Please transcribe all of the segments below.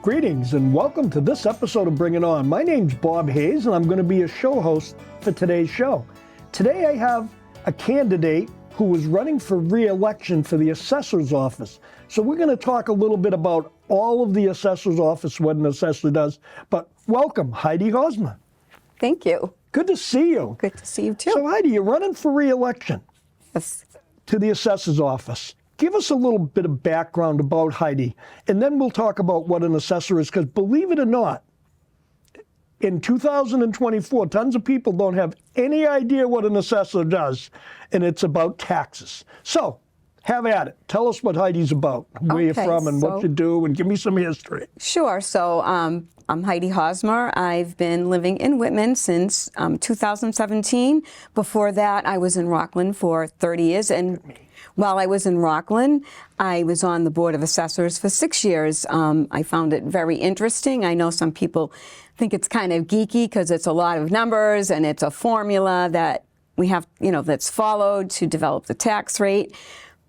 Greetings and welcome to this episode of Bring It On. My name's Bob Hayes and I'm going to be a show host for today's show. Today I have a candidate who was running for re-election for the assessor's office. So we're going to talk a little bit about all of the assessor's office, what an assessor does. But welcome, Heidi Hosmer. Thank you. Good to see you. Good to see you too. So Heidi, you're running for re-election Yes. to the assessor's office. Give us a little bit of background about Heidi, and then we'll talk about what an assessor is, because believe it or not, in 2024, tons of people don't have any idea what an assessor does, and it's about taxes. So, have at it. Tell us what Heidi's about, where you're from, and what you do, and give me some history. Sure. So I'm Heidi Hosmer. I've been living in Whitman since 2017. Before that, I was in Rockland for 30 years, and while I was in Rockland, I was on the Board of Assessors for 6 years. I found it very interesting. I know some people think it's kind of geeky because it's a lot of numbers and it's a formula that we have, that's followed to develop the tax rate.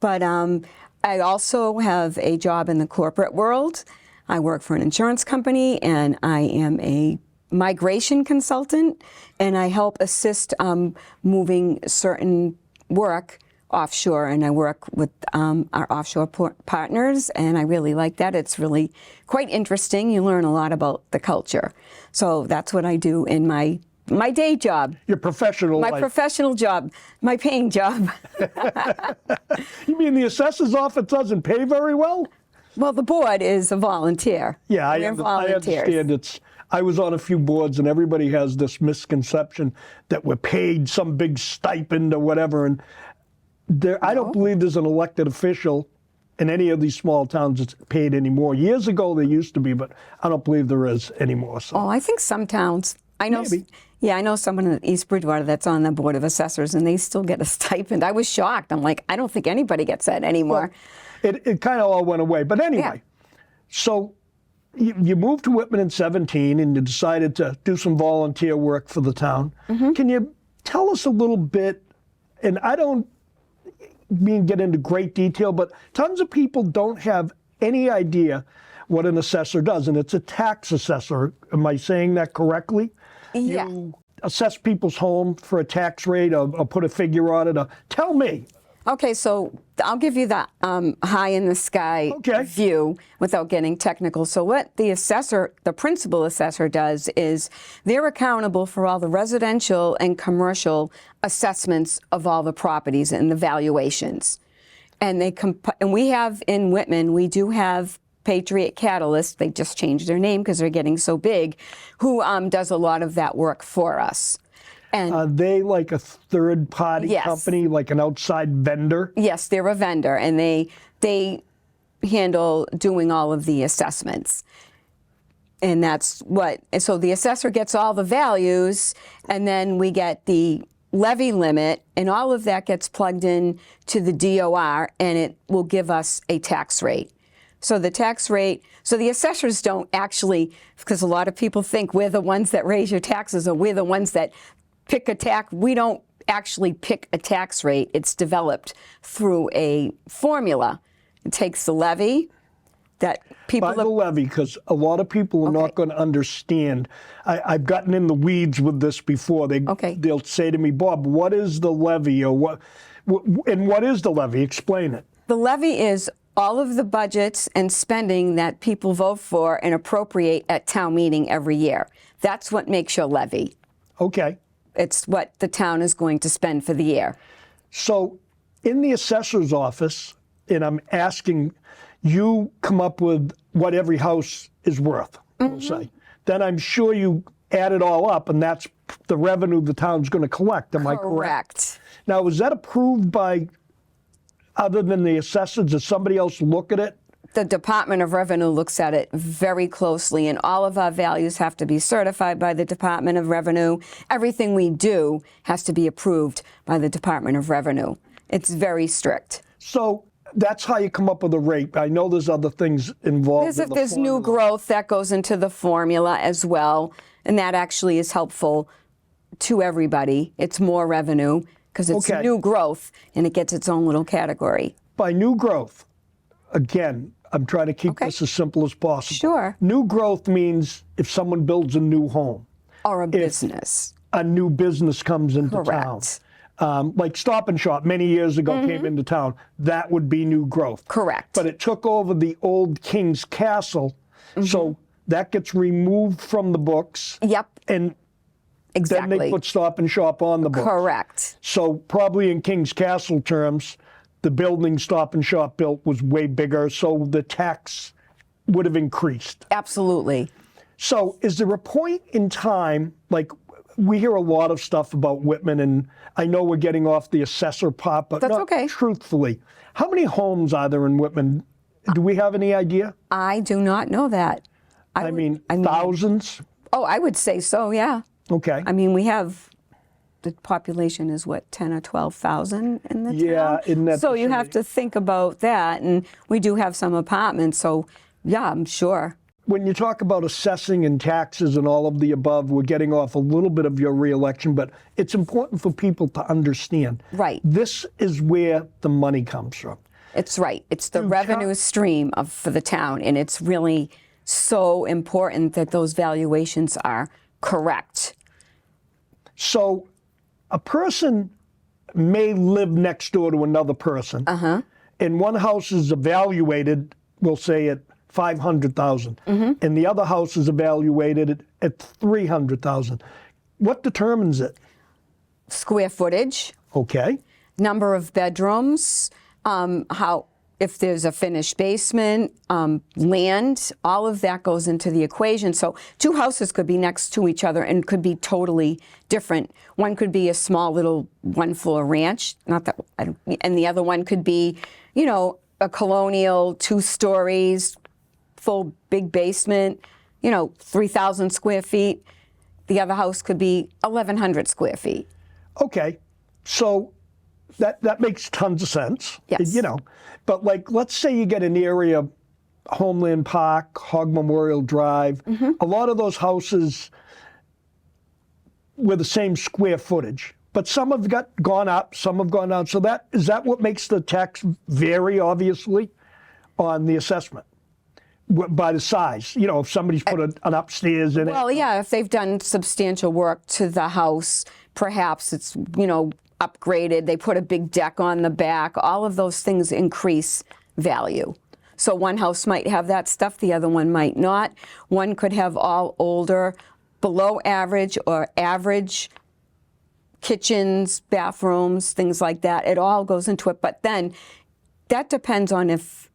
But I also have a job in the corporate world. I work for an insurance company and I am a migration consultant, and I help assist moving certain work offshore, and I work with our offshore partners, and I really like that. It's really quite interesting. You learn a lot about the culture. So that's what I do in my day job. Your professional life. My professional job, my paying job. You mean the assessor's office doesn't pay very well? Well, the board is a volunteer. Yeah, I volunteers. understand. I was on a few boards, and everybody has this misconception that we're paid some big stipend or whatever, and I don't believe there's an elected official in any of these small towns that's paid anymore. Years ago there used to be, but I don't believe there is anymore. So. Oh, I think some towns. I know. Maybe. Yeah, I know someone in East Bridgewater that's on the Board of Assessors, and they still get a stipend. I was shocked. I'm like, I don't think anybody gets that anymore. Well, it kind of all went away. But anyway, so you moved to Whitman in 17, and you decided to do some volunteer work for the town. Mm-hmm. Can you tell us a little bit, and I don't mean get into great detail, but tons of people don't have any idea what an assessor does, and it's a tax assessor. Am I saying that correctly? Yeah. You assess people's home for a tax rate or put a figure on it. Tell me. Okay, so I'll give you that high in the sky view without getting technical. So what the assessor, the principal assessor, does is they're accountable for all the residential and commercial assessments of all the properties and the valuations. And and we have in Whitman, we do have Patriot Catalyst. They just changed their name because they're getting so big, who does a lot of that work for us. And are they like a third-party company, like an outside vendor? Yes, they're a vendor, and they handle doing all of the assessments. And that's so the assessor gets all the values, and then we get the levy limit, and all of that gets plugged in to the DOR, and it will give us a tax rate. So the tax rate, so the assessors don't actually, because a lot of people think we're the ones that raise your taxes, or we're the ones that pick a tax. We don't actually pick a tax rate. It's developed through a formula. It takes the levy that people... By the levy, because a lot of people are not going to understand. I've gotten in the weeds with this before. They'll say to me, Bob, what is the levy? Or what is the levy? Explain it. The levy is all of the budgets and spending that people vote for and appropriate at town meeting every year. That's what makes your levy. Okay. It's what the town is going to spend for the year. So in the assessor's office, and I'm asking, you come up with what every house is worth, we'll say. Then I'm sure you add it all up, and that's the revenue the town's going to collect. Am I correct? Correct. Now, was that approved by, other than the assessors, does somebody else look at it? The Department of Revenue looks at it very closely, and all of our values have to be certified by the Department of Revenue. Everything we do has to be approved by the Department of Revenue. It's very strict. So that's how you come up with a rate. I know there's other things involved. There's new growth that goes into the formula as well, and that actually is helpful to everybody. It's more revenue because it's new growth, and it gets its own little category. By new growth, again, I'm trying to keep this as simple as possible. Sure. New growth means if someone builds a new home. Or a business. A new business comes into Correct. town. Like Stop and Shop many years ago came into town. That would be new growth. Correct. But it took over the old King's Castle. So that gets removed from the books. Yep. And Exactly. then they put Stop and Shop on the books. Correct. So probably in King's Castle terms, the building Stop and Shop built was way bigger, so the tax would have increased. Absolutely. So is there a point in time, like we hear a lot of stuff about Whitman, and I know we're getting off the assessor part, but That's not okay. truthfully, how many homes are there in Whitman? Do we have any idea? I do not know that. I mean, thousands? Oh, I would say so, yeah. Okay. I mean, we have, the population is what, 10 or 12,000 in the town? Yeah, in that So you have to think about that, and we do have some apartments, so yeah, I'm sure. When you talk about assessing and taxes and all of the above, we're getting off a little bit of your reelection, but it's important for people to understand. Right. This is where the money comes from. It's right. It's the revenue stream for the town, and it's really so important that those valuations are correct. So a person may live next door to another person, and one house is evaluated, we'll say at $500,000, and the other house is evaluated at $300,000. What determines it? Square footage, Okay. number of bedrooms, if there's a finished basement, land, all of that goes into the equation. So two houses could be next to each other and could be totally different. One could be a small little one-floor ranch, and the other one could be, a colonial, 2 stories, full big basement, 3,000 square feet. The other house could be 1,100 square feet. Okay. So that makes tons of sense. Yes. But like, let's say you get an area, Homeland Park, Hog Memorial Drive, a lot of those houses were the same square footage, but some have gone up, some have gone down. So is that what makes the tax vary, obviously, on the assessment? By the size, if somebody's put an upstairs in it. Well, yeah, if they've done substantial work to the house, perhaps it's, upgraded, they put a big deck on the back, all of those things increase value. So one house might have that stuff, the other one might not. One could have all older, below average or average kitchens, bathrooms, things like that. It all goes into it. But then that depends on if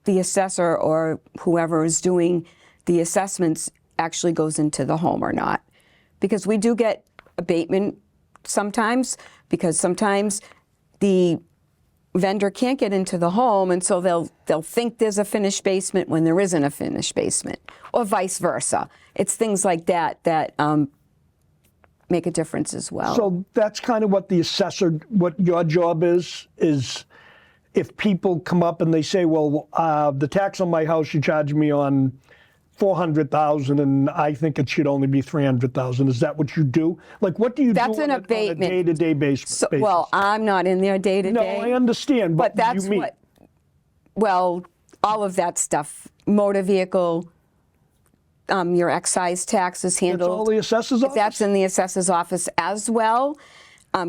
the assessor or whoever is doing the assessments actually goes into the home or not. Because we do get abatement sometimes, because sometimes the vendor can't get into the home, and so they'll think there's a finished basement when there isn't a finished basement, or vice versa. It's things like that that make a difference as well. So that's kind of what what your job is if people come up and they say, well, the tax on my house you charge me on $400,000 and I think it should only be $300,000. Is that what you do? Like, what do you That's do an on abatement. a day-to-day basis? Well, I'm not in there day to No, day. I understand. But What do that's you mean? well, all of that stuff, motor vehicle, your excise tax is That's handled. all the assessor's office? That's in the assessor's office as well.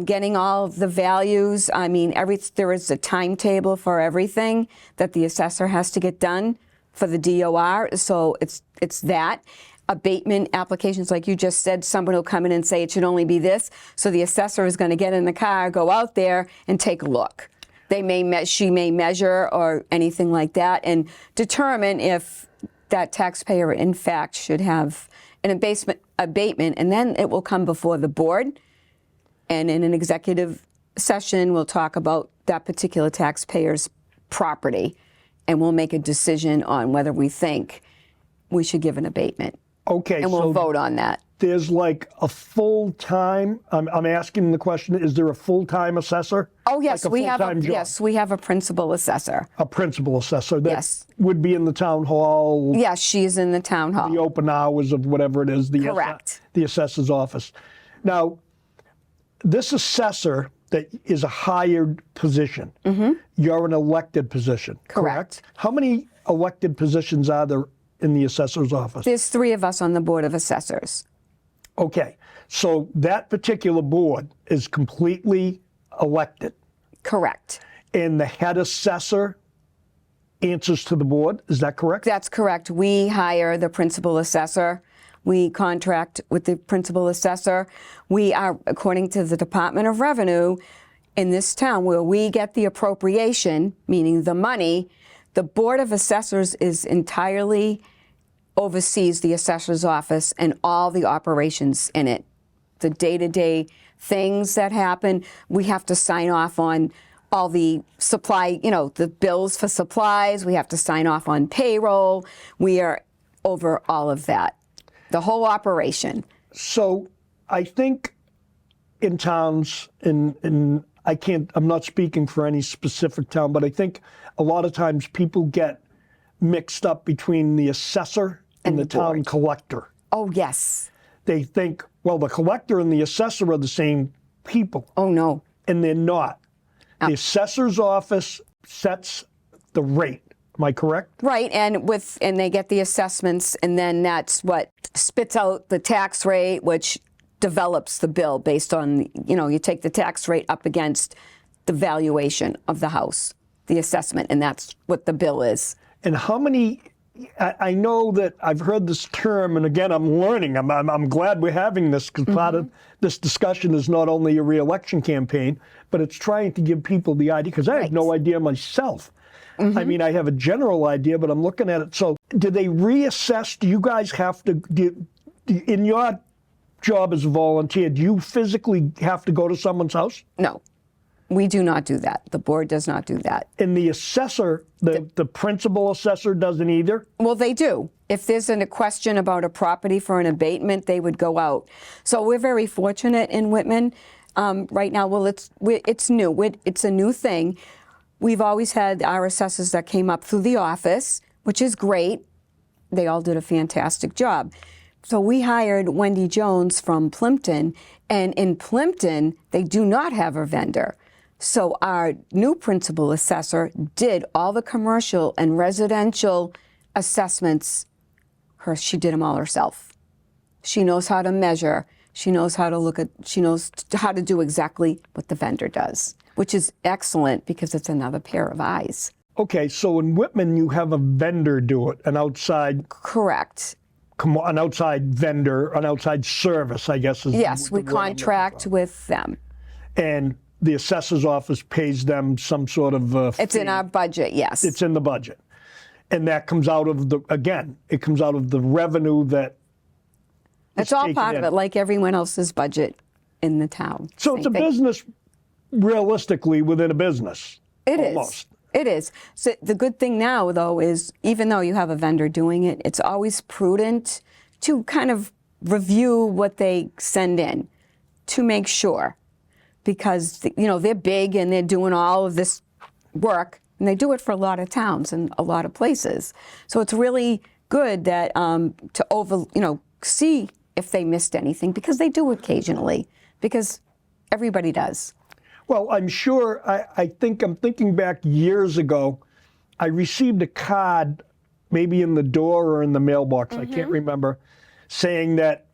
Getting all of the values. I mean, there is a timetable for everything that the assessor has to get done for the DOR. So it's that. Abatement applications, like you just said, someone will come in and say it should only be this. So the assessor is going to get in the car, go out there, and take a look. She may measure or anything like that and determine if that taxpayer, in fact, should have an abatement, and then it will come before the board. And in an executive session, we'll talk about that particular taxpayer's property, and we'll make a decision on whether we think we should give an abatement. Okay, And we'll so vote on that. there's like a full-time, I'm asking the question, is there a full-time assessor? Oh, yes, Like we have full-time job? yes, we have a principal assessor. A principal assessor that Yes. would be in the town hall, Yes, she's in the town hall. the open hours of whatever it is, the Correct. the assessor's office. Now, this assessor that is a hired position. You're an elected position, correct? How many elected positions are there in the assessor's office? There's 3 of us on the Board of Assessors. Okay, so that particular board is completely elected. Correct. And the head assessor answers to the board, is that correct? That's correct. We hire the principal assessor. We contract with the principal assessor. We are, according to the Department of Revenue, in this town where we get the appropriation, meaning the money, the Board of Assessors is entirely oversees the assessor's office and all the operations in it. The day-to-day things that happen, we have to sign off on all the supply, the bills for supplies. We have to sign off on payroll. We are over all of that, the whole operation. So I think in towns, I'm not speaking for any specific town, but I think a lot of times people get mixed up between the assessor and the town collector. Oh, yes. They think, well, the collector and the assessor are the same people. Oh, no. And they're not. The assessor's office sets the rate. Am I correct? Right, and they get the assessments, and then that's what spits out the tax rate, which develops the bill based on, you take the tax rate up against the valuation of the house, the assessment, and that's what the bill is. And how many, I know that I've heard this term, and again, I'm learning. I'm glad we're having this, because part of this discussion is not only a re-election campaign, but it's trying to give people the idea, because I had no idea myself. I mean, I have a general idea, but I'm looking at it. So do they reassess? Do you guys have to, in your job as a volunteer, do you physically have to go to someone's house? No, we do not do that. The board does not do that. And the assessor, the principal assessor doesn't either? Well, they do. If there's a question about a property for an abatement, they would go out. So we're very fortunate in Whitman right now. Well, it's new. It's a new thing. We've always had our assessors that came up through the office, which is great. They all did a fantastic job. So we hired Wendy Jones from Plimpton, and in Plimpton, they do not have a vendor. So our new principal assessor did all the commercial and residential assessments. She did them all herself. She knows how to measure. She knows how to she knows how to do exactly what the vendor does, which is excellent because it's another pair of eyes. Okay, so in Whitman, you have a vendor do it, an outside... Correct. An outside vendor, an outside service, I guess is Yes, the we word contract with them. And the assessor's office pays them some sort of fee. It's in our budget, yes. It's in the budget. And that comes out of it comes out of the revenue that it's all part of it, like everyone else's budget in the town. So it's a business, realistically, within a business. It almost. is. It is. So the good thing now, though, is even though you have a vendor doing it, it's always prudent to kind of review what they send in to make sure. Because, they're big and they're doing all of this work, and they do it for a lot of towns and a lot of places. So it's really good that to see if they missed anything, because they do occasionally, because everybody does. Well, I'm sure, I'm thinking back years ago, I received a card, maybe in the door or in the mailbox, I can't remember, saying that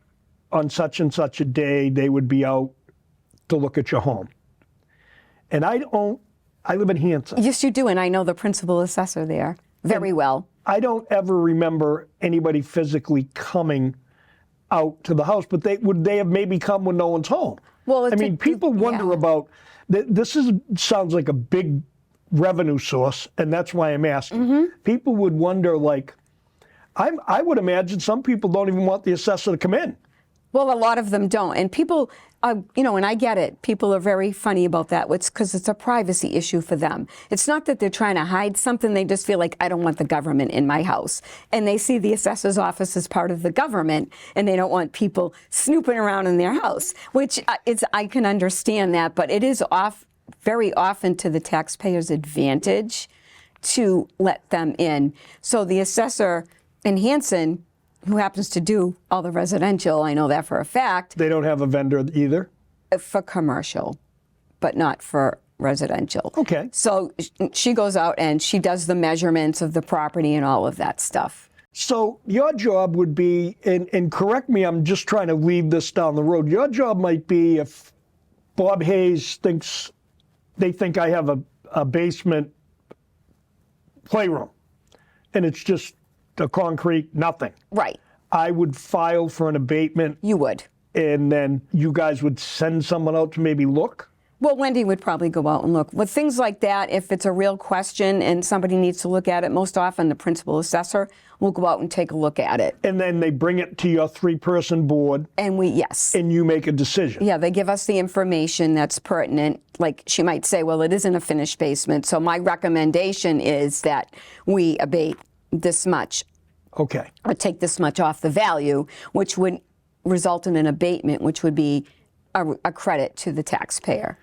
on such and such a day, they would be out to look at your home. And I live in Hanson. Yes, you do, and I know the principal assessor there very well. I don't ever remember anybody physically coming out to the house, but would they have maybe come when no one's home? Well, People wonder about, sounds like a big revenue source, and that's why I'm asking. People would wonder, I would imagine some people don't even want the assessor to come in. Well, a lot of them don't. And people, and I get it. People are very funny about that. It's because it's a privacy issue for them. It's not that they're trying to hide something. They just feel like, I don't want the government in my house. And they see the assessor's office as part of the government, and they don't want people snooping around in their house, which I can understand that. But it is very often to the taxpayer's advantage to let them in. So the assessor in Hanson, who happens to do all the residential, I know that for a fact. They don't have a vendor either? For commercial. but not for residential. Okay. So she goes out and she does the measurements of the property and all of that stuff. So your job would be, and correct me, I'm just trying to lead this down the road. Your job might be if Bob Hayes thinks, they think I have a basement playroom and it's just a concrete nothing. Right. I would file for an abatement. You would. And then you guys would send someone out to maybe look? Well, Wendy would probably go out and look. With things like that, if it's a real question and somebody needs to look at it, most often the principal assessor will go out and take a look at it. And then they bring it to your 3-person board. And yes. And you make a decision. Yeah, they give us the information that's pertinent. Like she might say, well, it isn't a finished basement. So my recommendation is that we abate this much. Okay. Or take this much off the value, which would result in an abatement, which would be a credit to the taxpayer.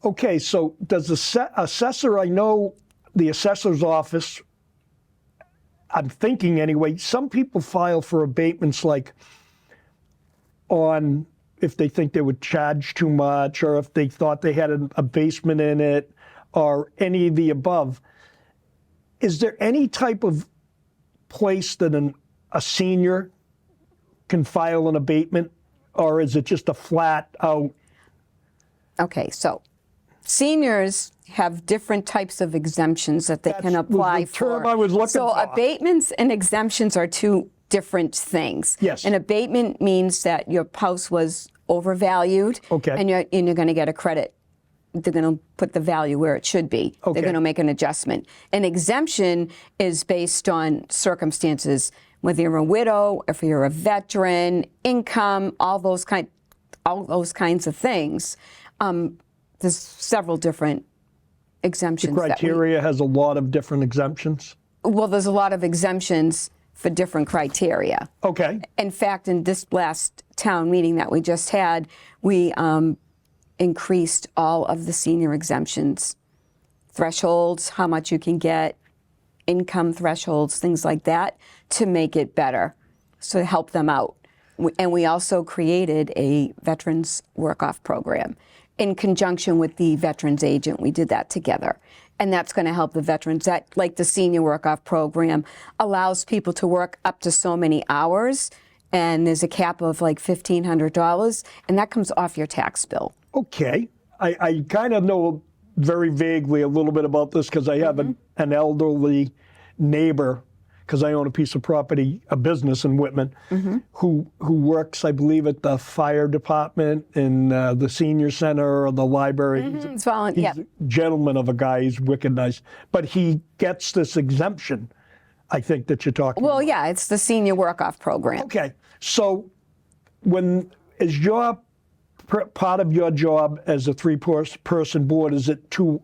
Okay, so does the assessor, I know the assessor's office, I'm thinking anyway, some people file for abatements like on if they think they would charge too much or if they thought they had a basement in it or any of the above. Is there any type of place that a senior can file an abatement, or is it just a flat out? Okay, so seniors have different types of exemptions that they can apply was the term for. I was looking so for. Abatements and exemptions are two different things. Yes. An abatement means that your house was overvalued, Okay. and you're going to get a credit. They're going to put the value where it should be. Okay. They're going to make an adjustment. An exemption is based on circumstances, whether you're a widow, if you're a veteran, income, all those kinds of things. There's several different exemptions. The criteria has a lot of different exemptions? Well, there's a lot of exemptions for different criteria. Okay. In fact, in this last town meeting that we just had, we increased all of the senior exemptions, thresholds, how much you can get, income thresholds, things like that, to make it better, so to help them out. And we also created a veterans work-off program. In conjunction with the veterans agent, we did that together. And that's going to help the veterans. That, like the senior work-off program, allows people to work up to so many hours, and there's a cap of like $1,500, and that comes off your tax bill. Okay. I kind of know very vaguely a little bit about this because I have an elderly neighbor, because I own a piece of property, a business in Whitman, who works, I believe, at the fire department, in the senior center or the library. He's a gentleman of a guy. He's wicked nice. But he gets this exemption, I think, that you're talking about. Well, yeah, it's the senior work-off program. Okay. So is your part of your job as a 3-person board, is it to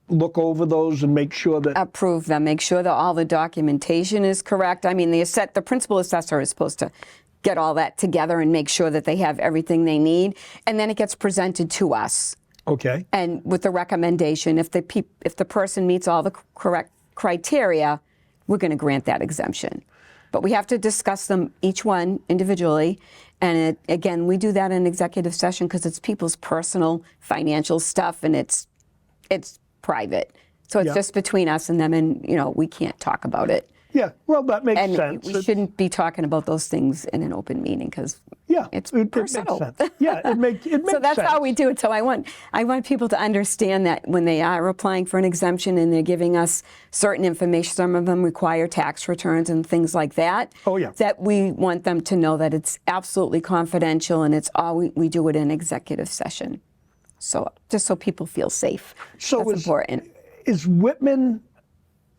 look over those and make sure that... Approve them, make sure that all the documentation is correct. I mean, the principal assessor is supposed to get all that together and make sure that they have everything they need, and then it gets presented to us. Okay. And with the recommendation, if the person meets all the correct criteria, we're going to grant that exemption. But we have to discuss them, each one individually. And again, we do that in executive session because it's people's personal financial stuff, and it's private. So it's just between us and them, and we can't talk about it. Yeah, well, that makes sense. We shouldn't be talking about those things in an open meeting because it's personal. It makes sense. Yeah, it makes sense. So that's how we do it. So I want people to understand that when they are applying for an exemption and they're giving us certain information, some of them require tax returns and things like that. Oh, yeah. That we want them to know that it's absolutely confidential, and it's all we do it in executive session. So just so people feel safe. So that's important. Is Whitman...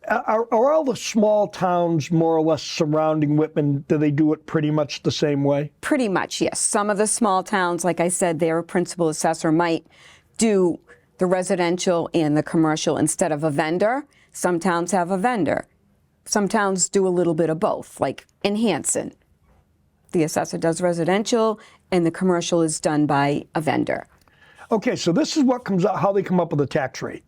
Are all the small towns more or less surrounding Whitman, do they do it pretty much the same way? Pretty much, yes. Some of the small towns, like I said, their principal assessor might do the residential and the commercial instead of a vendor. Some towns have a vendor. Some towns do a little bit of both, like in Hanson. The assessor does residential and the commercial is done by a vendor. Okay, so this is what comes out, how they come up with the tax rate.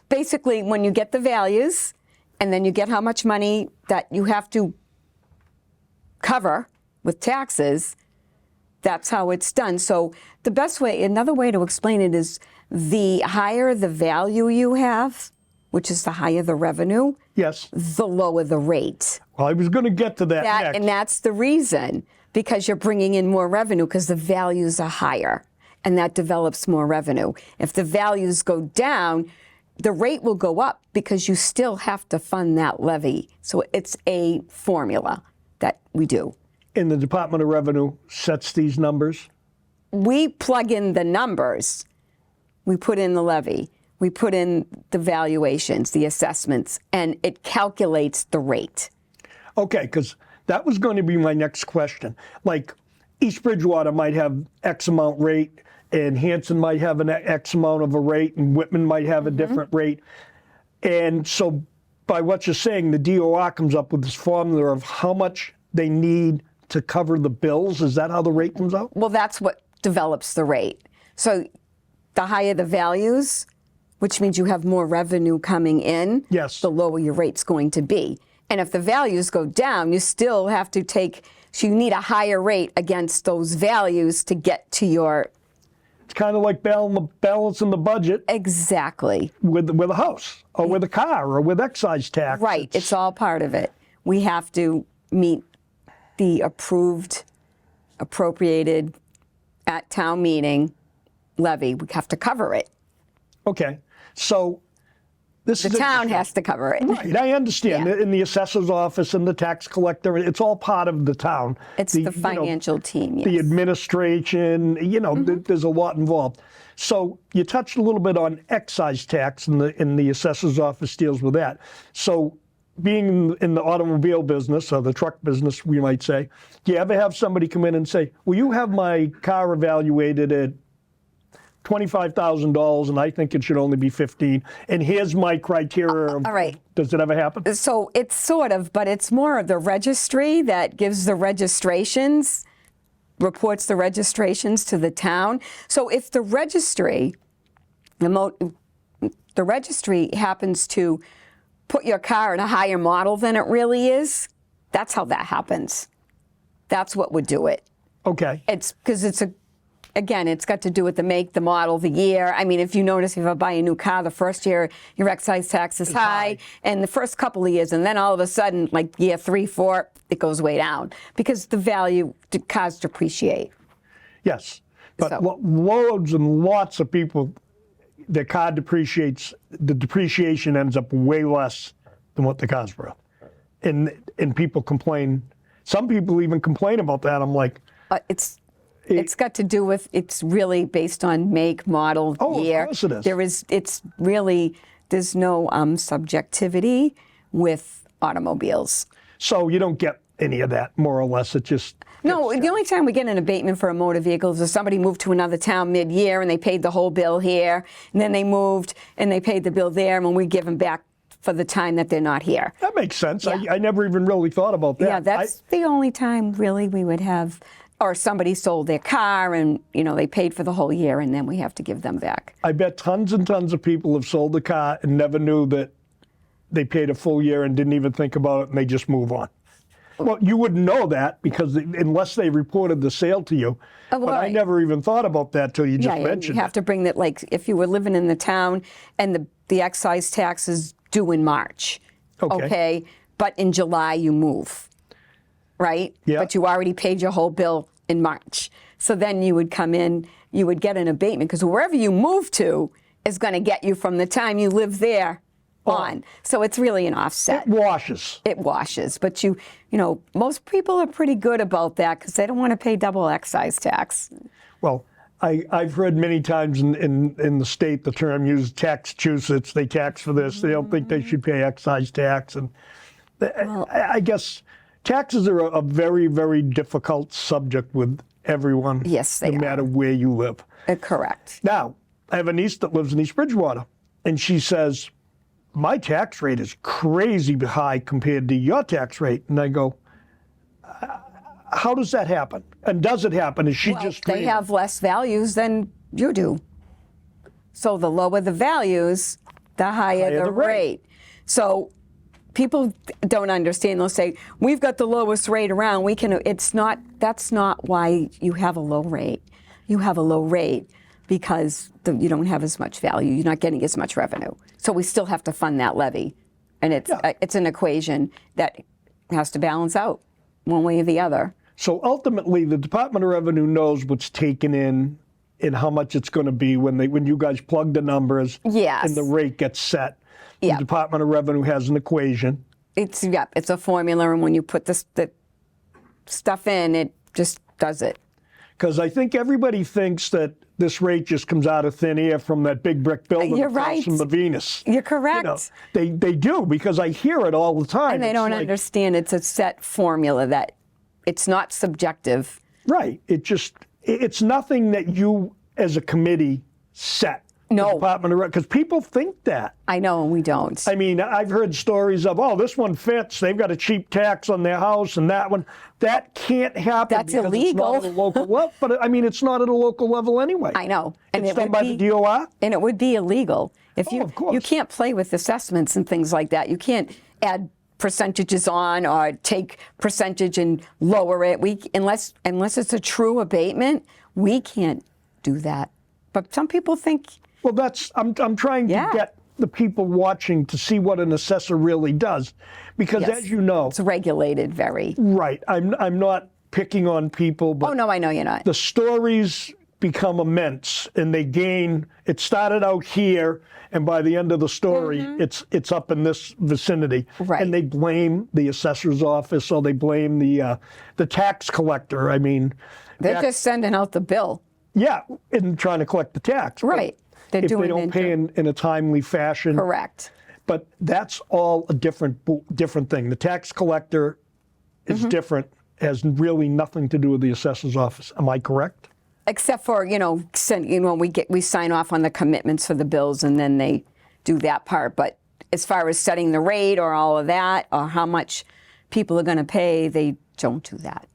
Basically, when you get the values, and then you get how much money that you have to cover with taxes, That's how it's done. So the best way, another way to explain it is the higher the value you have, which is the higher the revenue, Yes. the lower the rate. Well, I was going to get to that next. And that's the reason, because you're bringing in more revenue because the values are higher, and that develops more revenue. If the values go down, the rate will go up because you still have to fund that levy. So it's a formula that we do. And the Department of Revenue sets these numbers? We plug in the numbers. We put in the levy. We put in the valuations, the assessments, and it calculates the rate. Okay, because that was going to be my next question. Like, East Bridgewater might have X amount rate, and Hanson might have an X amount of a rate, and Whitman might have a different rate. And so by what you're saying, the DOR comes up with this formula of how much they need to cover the bills. Is that how the rate comes out? Well, that's what develops the rate. So the higher the values, which means you have more revenue coming in, Yes. the lower your rate's going to be. And if the values go down, you still have to so you need a higher rate against those values to get to your... It's kind of like balancing the budget Exactly. with a house, or with a car, or with excise tax. Right, it's all part of it. We have to meet the appropriated at town meeting levy. We have to cover it. Okay, so this The is town has to cover it. Right, I understand. Yeah. In the assessor's office and the tax collector, it's all part of the town. It's the financial team, yes. The administration, there's a lot involved. So you touched a little bit on excise tax, and the assessor's office deals with that. So being in the automobile business, or the truck business, we might say, do you ever have somebody come in and say, will you have my car evaluated at $25,000, and I think it should only be 15. And here's my criteria. All right. Does it ever happen? So it's sort of, but it's more of the registry that gives the registrations, reports the registrations to the town. So if the registry, the registry happens to put your car in a higher model than it really is, that's how that happens. That's what would do it. Okay. It's because again, it's got to do with the make, the model, the year. I mean, if you notice, if I buy a new car, the first year, your excise tax is high, and the first couple of years, and then all of a sudden, like year 3, 4, it goes way down because the value, the cars depreciate. Yes. But So- loads and lots of people, their car depreciates, the depreciation ends up way less than what the car's worth. And people complain. Some people even complain about that. I'm like, It's got to do with, it's really based on make, model, year. Of course it is. There's no subjectivity with automobiles. so you don't get any of that, more or less. It just... No, the only time we get an abatement for a motor vehicle is if somebody moved to another town mid-year and they paid the whole bill here, and then they moved and they paid the bill there, and when we give them back for the time that they're not here. That makes sense. Yeah. I never even really thought about that. Yeah, that's the only time really we would have, or somebody sold their car and, they paid for the whole year and then we have to give them back. I bet tons and tons of people have sold the car and never knew that they paid a full year and didn't even think about it, and they just move on. Well, you wouldn't know that because unless they reported the sale to you. Oh, but I right. never even thought about that till you just Yeah, mentioned you have to bring that, like, if you were living in the town and the excise tax is due in March, Okay. but in July you move, right? Yeah. But you already paid your whole bill in March. So then you would come in, you would get an abatement because wherever you move to is going to get you from the time you live there on. So it's really an offset. It washes. It washes, but most people are pretty good about that because they don't want to pay double excise tax. Well, I've heard many times in the state the term used, Taxachusetts, they tax for this. They don't think they should pay excise tax. And I guess taxes are a very, very difficult subject with everyone. Yes, they no are. matter where you live. Correct. Now, I have a niece that lives in East Bridgewater, and she says, my tax rate is crazy high compared to your tax rate. And I go, how does that happen? And does it happen? Is she just They have less values than you do. So the lower the values, the higher the the rate. rate. So people don't understand. They'll say, we've got the lowest rate around. That's not why you have a low rate. You have a low rate because you don't have as much value. You're not getting as much revenue. So we still have to fund that levy. And it's an equation that has to balance out one way or the other. So ultimately, the Department of Revenue knows what's taken in and how much it's going to be when you guys plug the numbers and the rate gets set. The Department of Revenue has an equation. It's a formula, and when you put the stuff in, it just does it. Because I think everybody thinks that this rate just comes out of thin air from that big brick building across from the Venus. You're correct. They do, because I hear it all the time. And they don't understand it's a set formula, that it's not subjective. Right. It's nothing that you as a committee set. No. Department of because people think that. I know, and we don't. I mean, I've heard stories of, this one fits. They've got a cheap tax on their house, and that one. That can't happen. That's because illegal. It's not at a local level. But I mean, it's not at a local level anyway. I know. And it's done by the DOR. And it would be illegal if of course. You can't play with assessments and things like that. You can't add percentages on or take percentage and lower it. Unless it's a true abatement, we can't do that. But some people think. Well, I'm trying to get the people watching to see what an assessor really does, because as you know, it's regulated very. Right. I'm not picking on people, but no, I know you're not. The stories become immense, and they gain. It started out here, and by the end of the story, it's up in this vicinity. Right. And they blame the assessor's office, or they blame the tax collector. I mean, they're just sending out the bill. Yeah, and trying to collect the tax. Right. If they don't pay in a timely fashion. Correct. But that's all a different thing. The tax collector is different, has really nothing to do with the assessor's office. Am I correct? Except for, we sign off on the commitments for the bills, and then they do that part. But as far as setting the rate or all of that, or how much people are going to pay, they don't do that.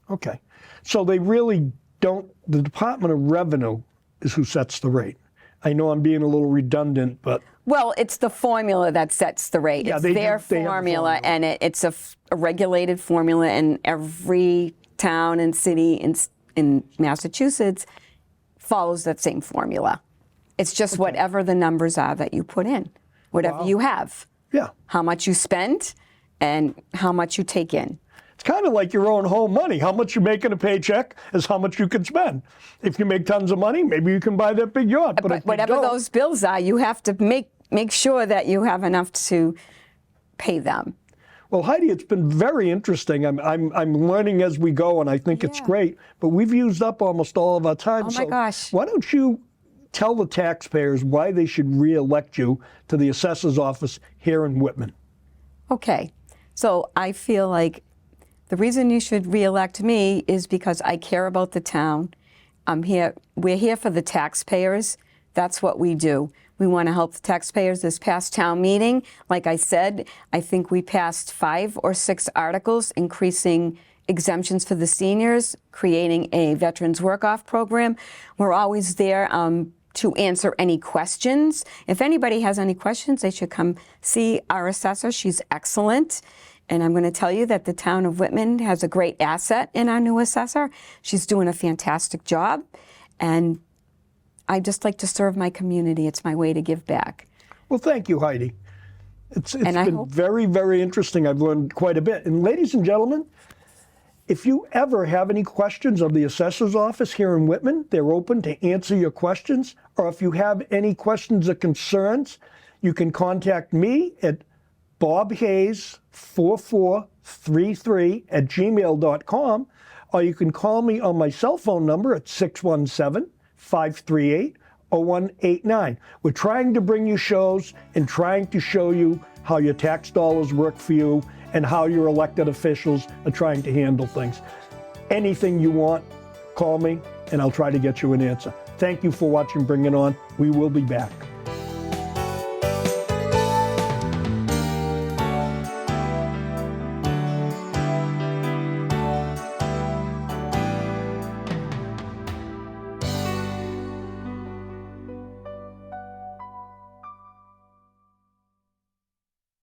Okay. So they really don't. The Department of Revenue is who sets the rate. I know I'm being a little redundant, but... Well, it's the formula that sets the rate. It's their formula, and it's a regulated formula, and every town and city in Massachusetts follows that same formula. It's just whatever the numbers are that you put in, whatever you have. Yeah. How much you spend and how much you take in. It's kind of like your own home money. How much you make in a paycheck is how much you can spend. If you make tons of money, maybe you can buy that big yacht. But whatever those bills are, you have to make sure that you have enough to pay them. Well, Heidi, it's been very interesting. I'm learning as we go, and I think it's great. But we've used up almost all of our time. Oh my gosh! Why don't you tell the taxpayers why they should re-elect you to the assessor's office here in Whitman? Okay, so I feel like the reason you should re-elect me is because I care about the town. We're here for the taxpayers. That's what we do. We want to help the taxpayers. This past town meeting, like I said, I think we passed 5 or 6 articles increasing exemptions for the seniors, creating a veterans work-off program. We're always there to answer any questions. If anybody has any questions, they should come see our assessor. She's excellent. And I'm going to tell you that the town of Whitman has a great asset in our new assessor. She's doing a fantastic job. And I just like to serve my community. It's my way to give back. Well, thank you, Heidi. It's been very, very interesting. I've learned quite a bit. And ladies and gentlemen, if you ever have any questions of the assessor's office here in Whitman, they're open to answer your questions. Or if you have any questions or concerns, you can contact me at bobhayes4433@gmail.com, or you can call me on my cell phone number at 617-538-0189. We're trying to bring you shows and trying to show you how your tax dollars work for you and how your elected officials are trying to handle things. Anything you want, call me and I'll try to get you an answer. Thank you for watching Bring It On. We will be back.